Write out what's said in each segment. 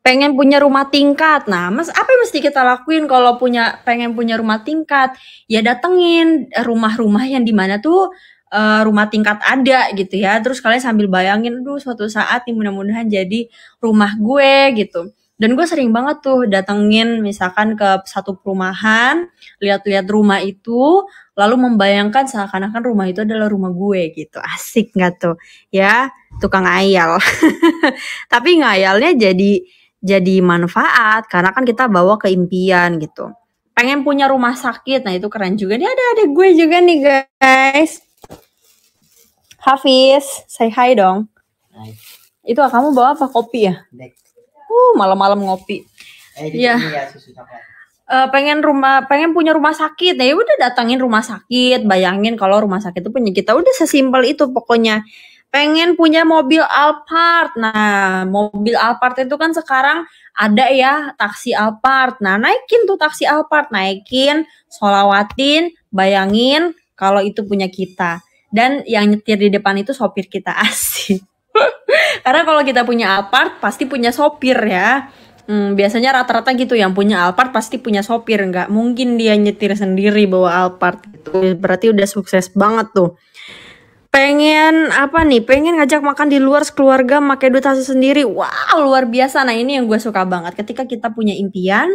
pengen punya rumah tingkat. Nah, Mas, apa yang mesti kita lakuin kalau pengen punya rumah tingkat? Ya datengin rumah-rumah yang di mana tuh rumah tingkat ada gitu ya. Terus kalian sambil bayangin, aduh suatu saat nih mudah-mudahan jadi rumah gue gitu. Dan gue sering banget tuh datengin misalkan ke satu perumahan, lihat-lihat rumah itu, lalu membayangkan seakan-akan rumah itu adalah rumah gue gitu. Asik nggak tuh? Ya, tukang ngayal. Tapi ngayalnya jadi manfaat karena kan kita bawa ke impian gitu. Pengen punya rumah sakit, nah itu keren juga nih, ada gue juga nih guys. Hafiz, say hi dong. Hai. Itu kamu bawa apa, kopi ya? Dek. Malam-malam ngopi. Iya. Ya, susu coklat. Pengen punya rumah sakit, ya udah datangin rumah sakit, bayangin kalau rumah sakit itu punya kita, udah sesimpel itu pokoknya. Pengen punya mobil Alphard, nah mobil Alphard itu kan sekarang ada ya taksi Alphard, nah naikin tuh taksi Alphard, naikin, sholawatin, bayangin kalau itu punya kita, dan yang nyetir di depan itu sopir kita. Asik. Karena kalau kita punya Alphard pasti punya sopir ya. Biasanya rata-rata gitu, yang punya Alphard pasti punya sopir, nggak mungkin dia nyetir sendiri bawa Alphard gitu. Berarti udah sukses banget tuh. Pengen ngajak makan di luar sekeluarga pakai duit hasil sendiri. Wow, luar biasa. Nah, ini yang gue suka banget. Ketika kita punya impian,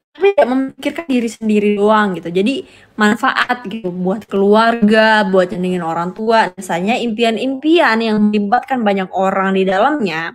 tapi tidak memikirkan diri sendiri doang gitu. Jadi manfaat gitu buat keluarga, buat nyenengin orang tua. Misalnya impian-impian yang melibatkan banyak orang di dalamnya,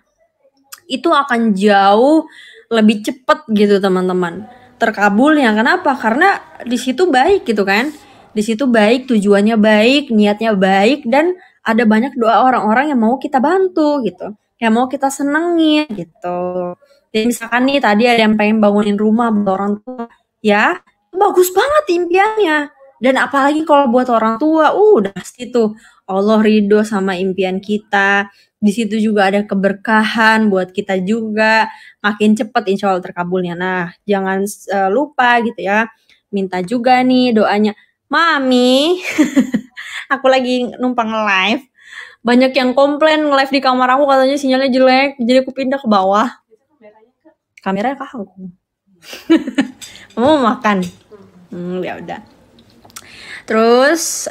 itu akan jauh lebih cepat gitu teman-teman terkabulnya. Kenapa? Karena di situ baik gitu kan, di situ baik, tujuannya baik, niatnya baik, dan ada banyak doa orang-orang yang mau kita bantu gitu, yang mau kita senengin gitu. Jadi misalkan nih tadi ada yang pengen bangunin rumah buat orang tua, ya bagus banget impiannya. Dan apalagi kalau buat orang tua, udah pasti tuh Allah ridho sama impian kita. Di situ juga ada keberkahan buat kita juga, makin cepat insya Allah terkabulnya. Nah, jangan lupa gitu ya, minta juga nih doanya. Mami, aku lagi numpang live, banyak yang komplain live di kamar aku katanya sinyalnya jelek, jadi aku pindah ke bawah. Kameranya kah aku? Mau makan? Ya udah. Terus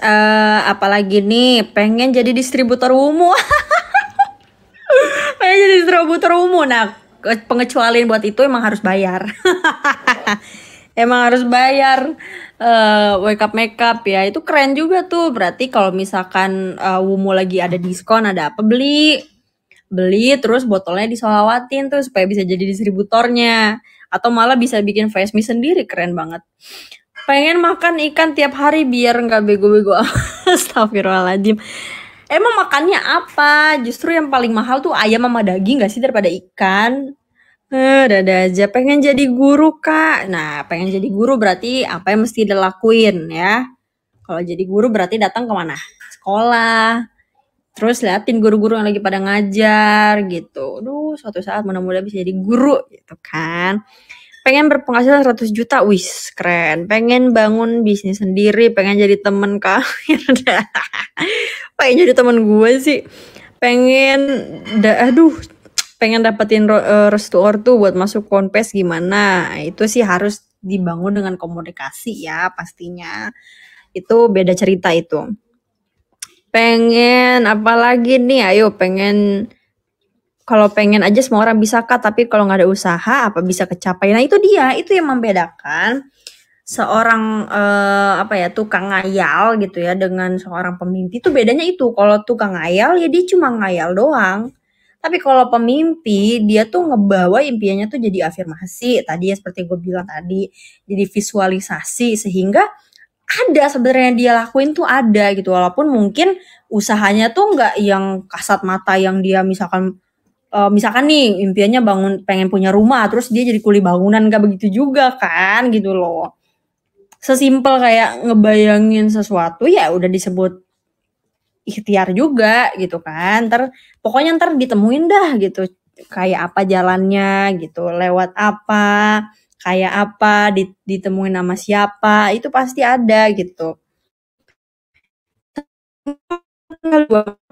apalagi nih, pengen jadi distributor umum. Pengen jadi distributor umum. Nah, pengecualian buat itu emang harus bayar. Emang harus bayar. Wake up makeup ya, itu keren juga tuh. Berarti kalau misalkan Wumu lagi ada diskon, ada apa, beli terus botolnya disolawatin tuh supaya bisa jadi distributornya, atau malah bisa bikin face me sendiri, keren banget. Pengen makan ikan tiap hari biar nggak bego-bego. Astagfirullahaladzim. Emang makannya apa? Justru yang paling mahal tuh ayam sama daging gak sih daripada ikan? Dada aja. Pengen jadi guru, Kak. Nah, pengen jadi guru berarti apa yang mesti dilakuin ya? Kalau jadi guru berarti datang ke mana? Sekolah. Terus liatin guru-guru yang lagi pada ngajar gitu. Aduh, suatu saat mudah-mudahan bisa jadi guru gitu kan. Pengen berpenghasilan 100 juta, wis keren. Pengen bangun bisnis sendiri, pengen jadi temen Kak. Pengen jadi temen gue sih. Pengen dapetin restu ortu buat masuk Ponpes gimana. Itu sih harus dibangun dengan komunikasi ya pastinya. Itu beda cerita itu. Pengen apalagi nih, ayo kalau pengen aja semua orang bisa Kak, tapi kalau nggak ada usaha apa bisa kecapai. Nah itu dia, itu yang membedakan seorang tukang ngayal gitu ya dengan seorang pemimpi. Itu bedanya itu. Kalau tukang ngayal ya dia cuma ngayal doang. Tapi kalau pemimpi dia tuh ngebawa impiannya tuh jadi afirmasi. Tadi ya seperti gue bilang tadi, jadi visualisasi sehingga ada sebenarnya dia lakuin tuh ada gitu, walaupun mungkin usahanya tuh nggak yang kasat mata yang dia misalkan nih impiannya pengen punya rumah terus dia jadi kuli bangunan, nggak begitu juga kan gitu loh. Sesimpel kayak ngebayangin sesuatu ya udah disebut ikhtiar juga gitu kan. Pokoknya ntar ditemuin dah gitu kayak apa jalannya gitu, lewat apa, kayak apa, ditemuin nama siapa, itu pasti ada gitu.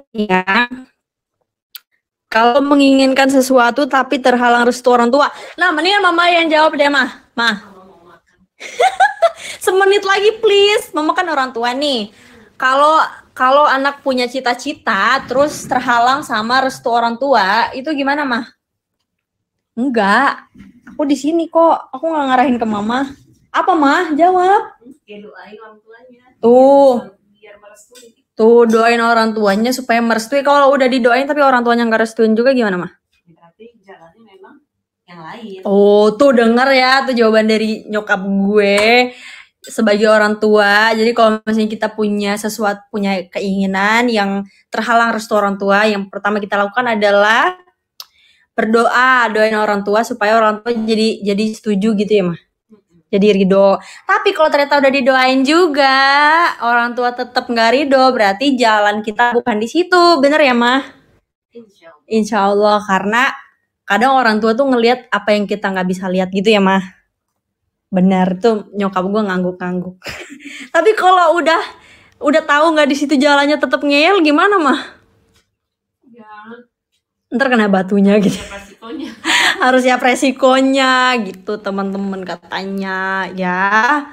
Ya, Kalau menginginkan sesuatu tapi terhalang restu orang tua. Nah, mendingan mama yang jawab deh, Mah. Semenit lagi please. Mama kan orang tua nih. Kalau anak punya cita-cita terus terhalang sama restu orang tua, itu gimana, Mah? Enggak. Aku di sini kok. Aku nggak ngarahin ke Mama. Apa, Mah? Jawab. Ya doain orang tuanya. Biar merestui. Tuh, doain orang tuanya supaya merestui. Kalau udah didoain tapi orang tuanya nggak restuin juga gimana, Mah? Berarti jalannya memang yang lain. Tuh denger ya, tuh jawaban dari nyokap gue sebagai orang tua. Jadi kalau misalnya kita punya keinginan yang terhalang restu orang tua, yang pertama kita lakukan adalah berdoa, doain orang tua supaya orang tua jadi setuju gitu ya, Mah. Jadi ridho. Tapi kalau ternyata udah didoain juga, orang tua tetap nggak ridho, berarti jalan kita bukan di situ, bener ya, Mah? Insya Allah, karena kadang orang tua tuh ngelihat apa yang kita nggak bisa lihat gitu ya, Mah. Benar tuh nyokap gue ngangguk-ngangguk. Tapi kalau udah tahu nggak di situ jalannya tetap ngeyel gimana, Mah? Ya. Ntar kena batunya gitu. Resikonya. Harus siap resikonya gitu teman-teman katanya ya.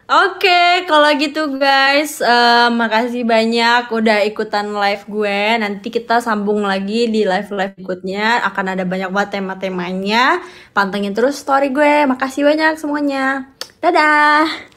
Oke, kalau gitu guys, makasih banyak udah ikutan live gue. Nanti kita sambung lagi di live berikutnya. Akan ada banyak banget tema-temanya. Pantengin terus story gue. Makasih banyak semuanya. Dadah.